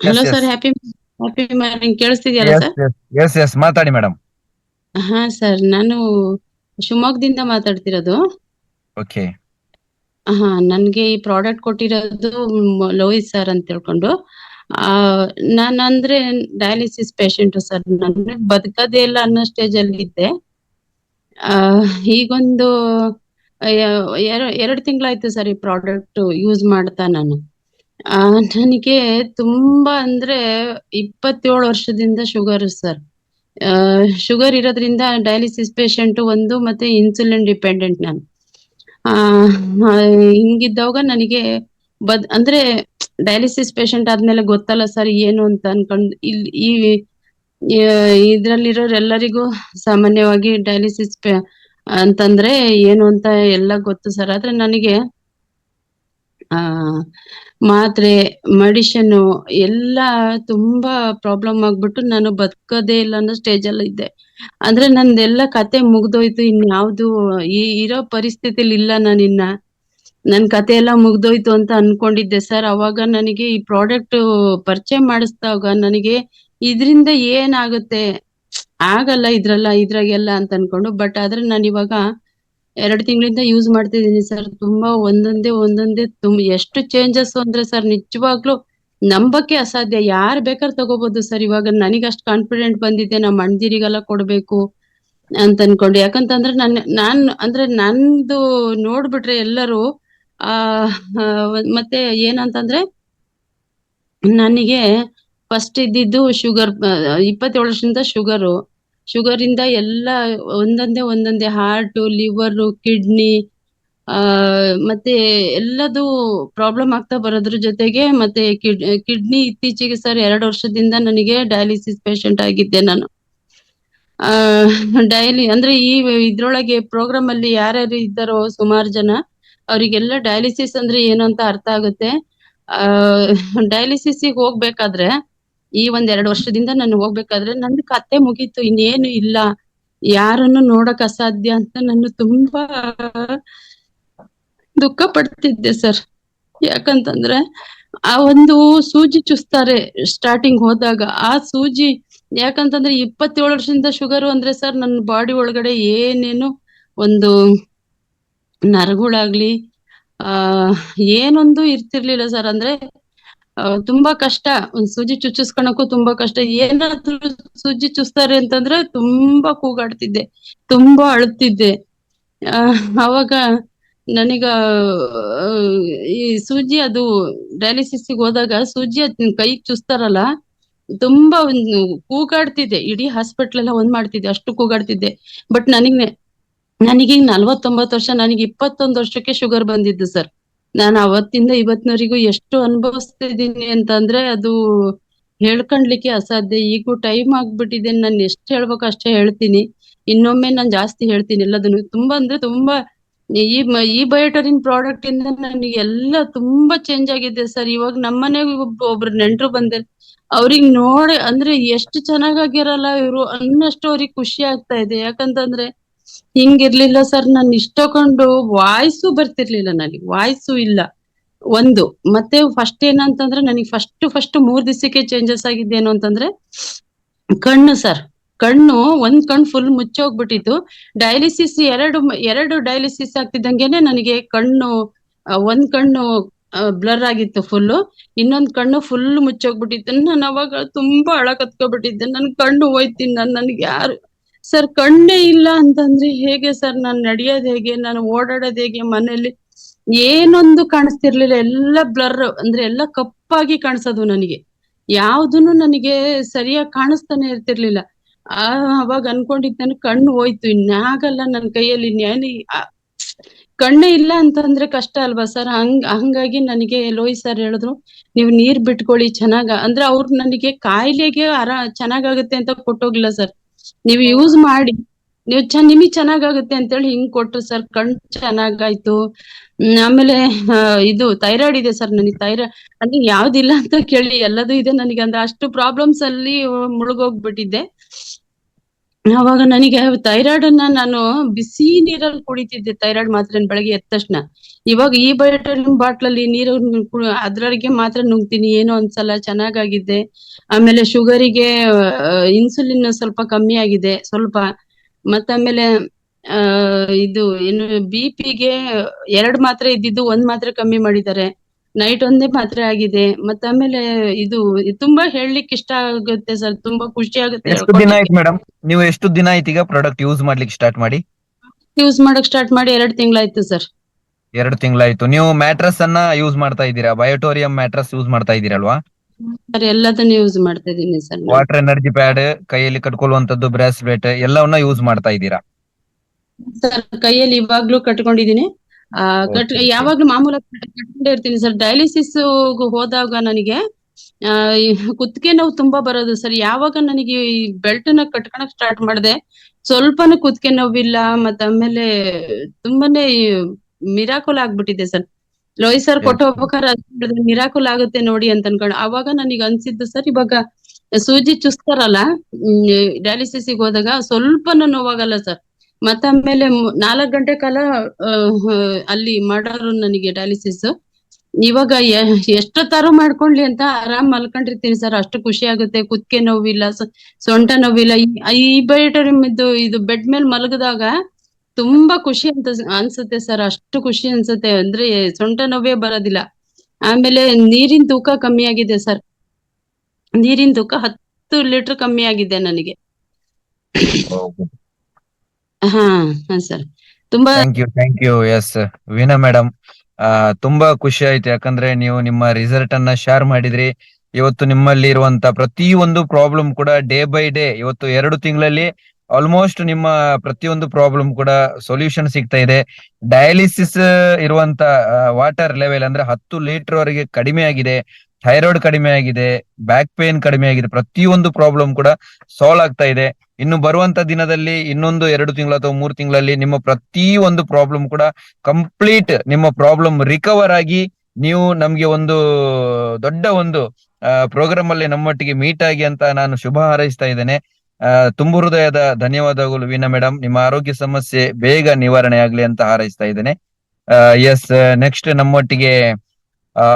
Hello yes sir, yes happy happy morning. ಕೇಳಿಸ್ತಿದ್ಯಲ್ಲ yes sir? Yes yes yes ಮಾತಾಡಿ madam. ಹಾ sir, ನಾನು ಶಿವಮೊಗ್ಗದಿಂದ ಮಾತಾಡ್ತಿರೋದು. ಓಕೆ. ಹಾ, ನನ್ಗೆ ಈ ಪ್ರಾಡಕ್ಟ್ ಕೊಟ್ಟಿರೋದು ಲೋಹಿತ್ ಸರ್ ಅಂತ ತಿಳ್ಕೊಂಡು. ಆ ನಾನು ಅಂದ್ರೆ ಡಯಾಲಿಸಿಸ್ ಪೇಷಂಟ್ ಸರ್. ನಾನು ಬದುಕದೇ ಇಲ್ಲ ಅನ್ನೋ ಸ್ಟೇಜ್ ಅಲ್ಲಿ ಇದ್ದೆ. ಆ ಈಗೊಂದು ಎರಡು ತಿಂಗಳಾಯ್ತು ಸರ್ ಈ ಪ್ರಾಡಕ್ಟ್ ಯೂಸ್ ಮಾಡ್ತಾ ನಾನು. ಆ ನನಗೆ ತುಂಬಾ ಅಂದ್ರೆ 27 ವರ್ಷದಿಂದ ಶುಗರ್ ಸರ್. ಶುಗರ್ ಇರೋದ್ರಿಂದ ಡಯಾಲಿಸಿಸ್ ಪೇಷಂಟ್ ಒಂದು, ಮತ್ತೆ ಇನ್ಸುಲಿನ್ ಡಿಪೆಂಡೆಂಟ್ ನಾನು. ಆ ಆ, ಹಿಂಗಿದ್ದವಾಗ ನನಗೆ ಅಂದ್ರೆ ಡಯಾಲಿಸಿಸ್ ಪೇಷಂಟ್ ಆದ್ಮೇಲೆ ಗೊತ್ತಲ್ಲ ಸರ್ ಏನು ಅಂತ ಅನ್ಕೊಂಡ್ ಇದ್ರಲ್ಲಿರೋರೆಲ್ಲರಿಗೂ ಸಾಮಾನ್ಯವಾಗಿ ಡಯಾಲಿಸಿಸ್ ಅಂತಂದ್ರೆ ಏನು ಅಂತ ಎಲ್ಲ ಗೊತ್ತು ಸರ್. ಆದ್ರೆ ನನಗೆ ಆ ಮಾತ್ರೆ, ಮೆಡಿಷನ್ ಎಲ್ಲ ತುಂಬಾ ಪ್ರಾಬ್ಲಮ್ ಆಗ್ಬಿಟ್ಟು ನಾನು ಬದುಕೋದೇ ಇಲ್ಲ ಅನ್ನೋ ಸ್ಟೇಜ್ ಅಲ್ಲಿ ಇದ್ದೆ. ಅಂದ್ರೆ ನಂದೆಲ್ಲ ಕತೆ ಮುಗ್ದೋಯ್ತು, ಇನ್ಯಾವ್ದು ಇರೋ ಪರಿಸ್ಥಿತಿಲಿ ಇಲ್ಲ ನಾನಿನ್ನ. ನನ್ ಕತೆ ಎಲ್ಲ ಮುಗ್ದೋಯ್ತು ಅಂತ ಅನ್ಕೊಂಡಿದ್ದೆ ಸರ್. ಅವಾಗ ನನಗೆ ಈ ಪ್ರಾಡಕ್ಟ್ ಪರಿಚಯ ಮಾಡಿಸ್ದಾಗ ನನಗೆ ಇದ್ರಿಂದ ಏನಾಗುತ್ತೆ, ಆಗಲ್ಲ ಇದ್ರಾಗೆಲ್ಲ ಅಂತ ಅನ್ಕೊಂಡು. ಬಟ್ ಆದ್ರೆ ನಾನು ಇವಾಗ 2 ತಿಂಗಳಿಂದ ಯೂಸ್ ಮಾಡ್ತಿದ್ದೀನಿ ಸರ್. ತುಂಬಾ ಒಂದೊಂದೇ ಎಷ್ಟು ಚೇಂಜಸ್ ಅಂದ್ರೆ ಸರ್, ನಿಜವಾಗ್ಲೂ ನಂಬಕ್ಕೆ ಅಸಾಧ್ಯ. ಯಾರ್ ಬೇಕಾದ್ರೆ ತಗೋಬಹುದು ಸರ್. ಇವಾಗ ನನಗೆ ಅಷ್ಟು ಕಾನ್ಫಿಡೆಂಟ್ ಬಂದಿದೆ, ನಮ್ಮ ಅಣ್ಣದಿರಿಗೆಲ್ಲ ಕೊಡ್ಬೇಕು ಅಂತ ಅನ್ಕೊಂಡು. ಯಾಕಂತಂದ್ರೆ ಅಂದ್ರೆ ನಂದು ನೋಡ್ಬಿಟ್ರೆ ಎಲ್ಲರೂ ಆ ಆ, ಮತ್ತೆ ಏನಂತಂದ್ರೆ ನನಗೆ ಫಸ್ಟ್ ಇದ್ದಿದ್ದು ಶುಗರ್. 27 ವರ್ಷದಿಂದ ಶುಗರ್ ಇಂದ ಎಲ್ಲ ಒಂದೊಂದೇ ಹಾರ್ಟ್, ಲಿವರ್, ಕಿಡ್ನಿ, ಆ ಮತ್ತೆ ಎಲ್ಲದೂ ಪ್ರಾಬ್ಲಮ್ ಆಗ್ತಾ ಬರೋದ್ರ ಜೊತೆಗೆ ಮತ್ತೆ ಕಿಡ್ನಿ ಇತ್ತೀಚೆಗೆ ಸರ್ 2 ವರ್ಷದಿಂದ ನನಗೆ ಡಯಾಲಿಸಿಸ್ ಪೇಷಂಟ್ ಆಗಿದ್ದೆ ನಾನು. ಆ ಡೈಲಿ ಅಂದ್ರೆ ಇದ್ರೊಳಗೆ ಪ್ರೋಗ್ರಾಮ್ ಅಲ್ಲಿ ಯಾರ್ಯಾರು ಇದ್ದಾರೋ ಸುಮಾರು ಜನ, ಅವರಿಗೆಲ್ಲ ಡಯಾಲಿಸಿಸ್ ಅಂದ್ರೆ ಏನು ಅಂತ ಅರ್ಥ ಆಗುತ್ತೆ. ಆ ಡಯಾಲಿಸಿಸ್ ಹೋಗ್ಬೇಕಾದ್ರೆ, ಈ 2 ವರ್ಷದಿಂದ ನಾನು ಹೋಗ್ಬೇಕಾದ್ರೆ ನಂದು ಕತೆ ಮುಗೀತು, ಇನ್ನೇನು ಇಲ್ಲ, ಯಾರನ್ನು ನೋಡಕ್ ಅಸಾಧ್ಯ ಅಂತ ನಾನು ತುಂಬಾ ದುಃಖ ಪಡ್ತಿದ್ದೆ ಸರ್. ಯಾಕಂತಂದ್ರೆ ಆ ಒಂದು ಸೂಜಿ ಚುಚ್ತಾರೆ ಸ್ಟಾರ್ಟಿಂಗ್ ಹೋದಾಗ. ಆ ಸೂಜಿ ಯಾಕಂತಂದ್ರೆ 27 ವರ್ಷದಿಂದ ಶುಗರು ಅಂದ್ರೆ ಸರ್, ನನ್ನ ಬಾಡಿ ಒಳಗಡೆ ಏನೇನು ಒಂದು ನರಗಳಾಗ್ಲಿ ಆ ಏನೊಂದು ಇರ್ತಿರ್ಲಿಲ್ಲ ಸರ್. ಅಂದ್ರೆ ತುಂಬಾ ಕಷ್ಟ. ಒಂದ್ ಸೂಜಿ ಚುಚ್ಚಿಸ್ಕೊಳಕ್ಕೂ ತುಂಬಾ ಕಷ್ಟ. ಏನಾದ್ರು ಸೂಜಿ ಚುಚ್ತಾರೆ ಅಂತಂದ್ರೆ ತುಂಬಾ ಕೂಗಾಡ್ತಿದ್ದೆ, ತುಂಬಾ ಅಳ್ತಿದ್ದೆ. ಅವಾಗ ನನಗ ಆ, ಈ ಸೂಜಿ ಅದು ಡಯಾಲಿಸಿಸ್ಗೆ ಹೋದಾಗ ಸೂಜಿ ಕೈಗೆ ಚುಚ್ತಾರಲ್ಲ, ತುಂಬಾ ಒಂದು ಕೂಗಾಡ್ತಿದ್ದೆ. ಇಡೀ ಹಾಸ್ಪಿಟ್ಲ್ ಎಲ್ಲ ಒಂದ್ ಮಾಡ್ತಿದ್ದೆ, ಅಷ್ಟು ಕೂಗಾಡ್ತಿದ್ದೆ. ಬಟ್ ನನಗೀಗ 49 ವರ್ಷ. ನನಗೆ 21 ವರ್ಷಕ್ಕೆ ಶುಗರ್ ಬಂದಿದ್ದು ಸರ್. ನಾನು ಅವತ್ತಿಂದ ಇವತ್ತಿನವರೆಗೂ ಎಷ್ಟು ಅನುಭವಿಸ್ತಿದ್ದೀನಿ ಅಂತಂದ್ರೆ ಅದು ಹೇಳ್ಕೊಂಡ್ಲಿಕ್ಕೆ ಅಸಾಧ್ಯ. ಈಗೂ ಟೈಮ್ ಆಗ್ಬಿಟ್ಟಿದೆ, ನಾನು ಎಷ್ಟು ಹೇಳ್ಬೇಕು ಅಷ್ಟೇ ಹೇಳ್ತೀನಿ. ಇನ್ನೊಮ್ಮೆ ನಾನು ಜಾಸ್ತಿ ಹೇಳ್ತೀನಿ ಎಲ್ಲದನ್ನು. ತುಂಬಾ ಅಂದ್ರೆ ತುಂಬಾ ಈ ಬಯೋಟರಿನ್ ಪ್ರಾಡಕ್ಟ್ ಇಂದ ನನಗೆ ಎಲ್ಲ ತುಂಬಾ ಚೇಂಜ್ ಆಗಿದೆ ಸರ್. ಇವಾಗ ನಮ್ಮನೆಗೆ ಒಬ್ರು ನೆಂಟ್ರು ಬಂದೆ, ಅವ್ರಿಗೆ ನೋಡಿ ಅಂದ್ರೆ ಎಷ್ಟು ಚೆನ್ನಾಗಾಗಿರಲ್ಲ ಇವ್ರು ಅನ್ನಷ್ಟು ಅವ್ರಿಗೆ ಖುಷಿ ಆಗ್ತಾ ಇದೆ. ಯಾಕಂತಂದ್ರೆ ಹಿಂಗಿರ್ಲಿಲ್ಲ ಸರ್. ನಾನು ಇಷ್ಟಕೊಂಡು ವಾಯ್ಸು ಬರ್ತಿರ್ಲಿಲ್ಲ, ನನಗೆ ವಾಯ್ಸು ಇಲ್ಲ ಒಂದು. ಮತ್ತೆ ಫಸ್ಟ್ ಏನಂತಂದ್ರೆ ನನಗೆ ಫಸ್ಟ್ 3 ದಿವಸಕ್ಕೆ ಚೇಂಜಸ್ ಆಗಿದ್ದೇನು ಅಂತಂದ್ರೆ ಕಣ್ಣು ಸರ್. ಒಂದ್ ಕಣ್ಣು ಫುಲ್ ಮುಚ್ಚೋಗ್ಬಿಟ್ಟಿತ್ತು. ಡಯಾಲಿಸಿಸ್ ಎರಡು ಡಯಾಲಿಸಿಸ್ ಆಗ್ತಿದ್ದಂಗೆನೆ ನನಗೆ ಕಣ್ಣು, ಒಂದ್ ಕಣ್ಣು ಬ್ಲರ್ ಆಗಿತ್ತು ಫುಲ್ಲು, ಇನ್ನೊಂದ್ ಕಣ್ಣು ಫುಲ್ ಮುಚ್ಚೋಗ್ಬಿಟ್ಟಿತ್ತು. ನಾನು ಅವಾಗ ತುಂಬಾ ಅಳಕತ್ಕೊಬಿಟ್ಟಿದ್ದೆ, ನನ್ ಕಣ್ಣು ಹೋಯ್ತೀನಿ, ನನ್ಗೆ ಯಾರು ಸರ್ ಕಣ್ಣೇ ಇಲ್ಲ ಅಂತಂದ್ರೆ ಹೇಗೆ ಸರ್? ನಾನು ನಡೆಯೋದ್ ಹೇಗೆ, ನಾನು ಓಡಾಡೋದ್ ಹೇಗೆ? ಮನೇಲಿ ಏನೊಂದು ಕಾಣಿಸ್ತಿರ್ಲಿಲ್ಲ, ಎಲ್ಲ ಬ್ಲರ್ ಅಂದ್ರೆ ಎಲ್ಲ ಕಪ್ಪಾಗಿ ಕಾಣಿಸೋದು ನನಗೆ. ಯಾವ್ದೂನು ನನಗೆ ಸರಿಯಾಗಿ ಕಾಣಿಸ್ತಾನೆ ಇರ್ತಿರ್ಲಿಲ್ಲ. ಆ ಅವಾಗ ಅನ್ಕೊಂಡಿದ್ ನನ್ ಕಣ್ಣು ಹೋಯ್ತು, ಇನ್ಯಾಗಲ್ಲ ನನ್ ಕೈಯಲ್ಲಿ ಇನ್ನೇನು. ಕಣ್ಣೇ ಇಲ್ಲ ಅಂತಂದ್ರೆ ಕಷ್ಟ ಅಲ್ವಾ ಸರ್? ಹಂಗಾಗಿ ನನಗೆ ಲೋಹಿತ್ ಸರ್ ಹೇಳಿದ್ರು, ನೀವು ನೀರ್ ಬಿಟ್ಕೊಳ್ಳಿ ಅಂದ್ರೆ ಅವ್ರು ನನಗೆ ಕಾಯಿಲೆಗೆ ಚೆನ್ನಾಗಾಗುತ್ತೆ ಅಂತ ಕೊಟ್ಟೋಗ್ಲಿಲ್ಲ ಸರ್. ನೀವು ಯೂಸ್ ಮಾಡಿ, ನಿಮಗ್ ಚೆನ್ನಾಗಾಗುತ್ತೆ ಅಂತೇಳಿ ಹಿಂಗ್ ಕೊಟ್ರು ಸರ್. ಕಣ್ ಚೆನ್ನಾಗಾಯ್ತು. ಆಮೇಲೆ ಇದು ಥೈರಾಯ್ಡ್ ಇದೆ ಸರ್ ನನಗೆ. ಥೈರಾಯ್ಡ್ ಅಂದ್ರೆ ಯಾವ್ದಿಲ್ಲ ಅಂತ ಕೇಳಿ ಎಲ್ಲದೂ ಇದೆ ನನಗೆ. ಅಂದ್ರೆ ಅಷ್ಟು ಪ್ರಾಬ್ಲಮ್ಸ್ ಅಲ್ಲಿ ಮುಳುಗೋಗ್ಬಿಟ್ಟಿದ್ದೆ. ಅವಾಗ ನನಗೆ ಥೈರಾಯ್ಡ್ ಅನ್ನ ನಾನು ಬಿಸಿ ನೀರಲ್ಲಿ ಕುಡಿತಿದ್ದೆ, ಥೈರಾಯ್ಡ್ ಮಾತ್ರೆ ಬೆಳಗ್ಗೆ ಎದ್ದ ತಕ್ಷಣ. ಇವಾಗ ಈ ಬಯೋಟೋನಿನ್ ಬಾಟ್ಲಲ್ಲಿ ನೀರು ಅದ್ರೊಳಗೆ ಮಾತ್ರ ನುಂಗ್ತೀನಿ, ಏನೋ ಅನ್ಸಲ್ಲ, ಚೆನ್ನಾಗಾಗಿದ್ದೆ. ಆಮೇಲೆ ಶುಗರಿಗೆ ಇನ್ಸುಲಿನ್ ಸ್ವಲ್ಪ ಕಮ್ಮಿ ಆಗಿದೆ ಸ್ವಲ್ಪ. ಮತ್ತಾಮೇಲೆ ಇದು ಏನು BP ಗೆ 2 ಮಾತ್ರೆ ಇದ್ದಿದ್ದು 1 ಮಾತ್ರೆ ಕಮ್ಮಿ ಮಾಡಿದ್ದಾರೆ. ನೈಟ್ ಒಂದೇ ಮಾತ್ರೆ ಆಗಿದೆ. ಮತ್ತಾಮೇಲೆ ಇದು ತುಂಬಾ ಹೇಳ್ಲಿಕ್ಕೆ ಇಷ್ಟ ಆಗುತ್ತೆ ಸರ್, ತುಂಬಾ ಖುಷಿ ಆಗುತ್ತೆ ಎಷ್ಟು ದಿನ ಹೇಳ್ಕೊಳ್ಲಿಕ್ಕೆ. ಆಯ್ತು ಮೇಡಮ್, ನೀವು ಎಷ್ಟು ದಿನ ಆಯ್ತು ಈಗ ಪ್ರಾಡಕ್ಟ್ ಯೂಸ್ ಮಾಡ್ಲಿಕ್ಕೆ ಸ್ಟಾರ್ಟ್ ಮಾಡಿ? ಯೂಸ್ ಮಾಡಕ್ ಸ್ಟಾರ್ಟ್ ಮಾಡಿ 2 ತಿಂಗಳಾಯ್ತು ಸರ್. 2 ತಿಂಗಳಾಯ್ತು. ನೀವು ಮ್ಯಾಟ್ರಸ್ ಅನ್ನ ಯೂಸ್ ಮಾಡ್ತಾ ಇದ್ದೀರಾ? ಬಯೋಟೋರಿಯಂ ಮ್ಯಾಟ್ರಸ್ ಯೂಸ್ ಮಾಡ್ತಾ ಇದ್ದೀರಲ್ವಾ? ಸರ್ ಎಲ್ಲದನ್ನು ಯೂಸ್ ಮಾಡ್ತಾ ಇದೀನಿ ಸರ್ ನಾನು. ವಾಟರ್ ಎನರ್ಜಿ ಪ್ಯಾಡ್, ಕೈಯಲ್ಲಿ ಕಟ್ಕೊಳ್ಳುವಂತದ್ದು ಬ್ರಾಸ್ಲೆಟ್ ಎಲ್ಲವನ್ನ ಯೂಸ್ ಮಾಡ್ತಾ ಇದ್ದೀರಾ? ಸರ್ ಕೈಯಲ್ಲಿ ಇವಾಗ್ಲೂ ಕಟ್ಕೊಂಡಿದೀನಿ. ಯಾವಾಗ್ಲೂ ಮಾಮೂಲಾಗಿ ಕಟ್ಕೊಂಡೇ ಇರ್ತೀನಿ ಸರ್. ಡಯಾಲಿಸಿಸ್ ಹೋದಾಗ ನನಗೆ ಈ ಕುತ್ತಿಗೆ ನೋವು ತುಂಬಾ ಬರೋದು ಸರ್. ಯಾವಾಗ ನನಗೆ ಈ ಬೆಲ್ಟ್ ನ ಕಟ್ಕೊಳಕ್ ಸ್ಟಾರ್ಟ್ ಮಾಡಿದೆ, ಸ್ವಲ್ಪನೂ ಕುತ್ತಿಗೆ ನೋವಿಲ್ಲ. ಆಮೇಲೆ ತುಂಬಾನೇ ಮಿರಾಕಲ್ ಆಗ್ಬಿಟ್ಟಿದೆ ಸರ್. ರೋಹಿತ್ ಸರ್ ಕೊಟ್ಟು ಹೋಗ್ಬೇಕಾದ್ರೆ ಮಿರಾಕಲ್ ಆಗುತ್ತೆ ನೋಡಿ ಅಂತ ಅನ್ಕೊಂಡು ಅವಾಗ ನನಗೆ ಅನ್ಸಿದ್ದು ಸರ್, ಇವಾಗ ಸೂಜಿ ಚುಸ್ತಾರಲ್ಲ ಡಯಾಲಿಸಿಸ್ಗೆ ಹೋದಾಗ ಸ್ವಲ್ಪನೂ ನೋವಾಗಲ್ಲ ಸರ್. ಮತ್ತಾಮೇಲೆ 4 ಗಂಟೆ ಕಾಲ ಅಲ್ಲಿ ಮಾಡೋರು ನನಗೆ ಡಯಾಲಿಸಿಸ್. ಇವಾಗ ಎಷ್ಟೊತ್ತಾರು ಮಾಡ್ಕೊಂಡ್ಲಿ ಅಂತ ಆರಾಮ್ ಮಲ್ಕೊಂಡಿರ್ತೀನಿ ಸರ್. ಅಷ್ಟು ಖುಷಿ ಆಗುತ್ತೆ. ಕುತ್ತಿಗೆ ನೋವಿಲ್ಲ, ಸೊಂಟ ನೋವಿಲ್ಲ. ಈ ಬಯೋಟೋರಿಯಂ ಇದು ಬೆಡ್ ಮೇಲೆ ಮಲಗಿದಾಗ ತುಂಬಾ ಖುಷಿ ಅಂತ ಅನ್ಸುತ್ತೆ ಸರ್. ಅಷ್ಟು ಖುಷಿ ಅನ್ಸುತ್ತೆ ಅಂದ್ರೆ ಸೊಂಟ ನೋವೇ ಬರೋದಿಲ್ಲ. ಆಮೇಲೆ ನೀರಿನ ತೂಕ ಕಮ್ಮಿ ಆಗಿದೆ ಸರ್. ನೀರಿನ ತೂಕ 10 ಲೀಟರ್ ಕಮ್ಮಿ ಆಗಿದೆ ನನಗೆ. ಹಾ ಸರ್ ತುಂಬಾ thank you. Yes Veena madam, ತುಂಬಾ ಖುಷಿ ಆಯ್ತು. ಯಾಕಂದ್ರೆ ನೀವು ನಿಮ್ಮ ರಿಸಲ್ಟ್ ಅನ್ನ ಶೇರ್ ಮಾಡಿದ್ರಿ. ಇವತ್ತು ನಿಮ್ಮಲ್ಲಿ ಇರುವಂತ ಪ್ರತಿಯೊಂದು ಪ್ರಾಬ್ಲಮ್ ಕೂಡ ಡೇ ಬೈ ಡೇ, ಇವತ್ತು 2 ತಿಂಗಳಲ್ಲಿ ಆಲ್ಮೋಸ್ಟ್ ನಿಮ್ಮ ಪ್ರತಿಯೊಂದು ಪ್ರಾಬ್ಲಮ್ ಕೂಡ ಸೊಲ್ಯೂಷನ್ ಸಿಗ್ತಾ ಇದೆ. ಡಯಾಲಿಸಿಸ್ ಇರುವಂತ ವಾಟರ್ ಲೆವೆಲ್ ಅಂದ್ರೆ 10 ಲೀಟರ್ ವರೆಗೆ ಕಡಿಮೆ ಆಗಿದೆ. ಥೈರಾಯ್ಡ್ ಕಡಿಮೆ ಆಗಿದೆ, ಬ್ಯಾಕ್ ಪೇನ್ ಕಡಿಮೆ ಆಗಿದೆ. ಪ್ರತಿಯೊಂದು ಪ್ರಾಬ್ಲಮ್ ಕೂಡ ಸಾಲ್ವ್ ಆಗ್ತಾ ಇದೆ. ಇನ್ನು ಬರುವಂತ ದಿನದಲ್ಲಿ ಇನ್ನೊಂದು 2 ತಿಂಗಳು ಅಥವಾ 3 ತಿಂಗಳಲ್ಲಿ ನಿಮ್ಮ ಪ್ರತಿ ಒಂದು ಪ್ರಾಬ್ಲಮ್ ಕೂಡ ಕಂಪ್ಲೀಟ್ ನಿಮ್ಮ ಪ್ರಾಬ್ಲಮ್ ರಿಕವರ್ ಆಗಿ ನೀವು ನಮ್ಗೆ ಒಂದು ದೊಡ್ಡ ಒಂದು ಪ್ರೋಗ್ರಾಮ್ ಅಲ್ಲಿ ನಮ್ಮೊಟ್ಟಿಗೆ ಮೀಟ್ ಆಗಿ ಅಂತ ನಾನು ಶುಭ ಹಾರೈಸ್ತಾ ಇದ್ದೇನೆ. ತುಂಬು ಹೃದಯದ ಧನ್ಯವಾದಗಳು ವೀಣಾ ಮೇಡಮ್. ನಿಮ್ಮ ಆರೋಗ್ಯ ಸಮಸ್ಯೆ ಬೇಗ ನಿವಾರಣೆ ಆಗ್ಲಿ ಅಂತ ಹಾರೈಸ್ತಾ ಇದ್ದೇನೆ. ಎಸ್, ನೆಕ್ಸ್ಟ್ ನಮ್ಮೊಟ್ಟಿಗೆ ಆ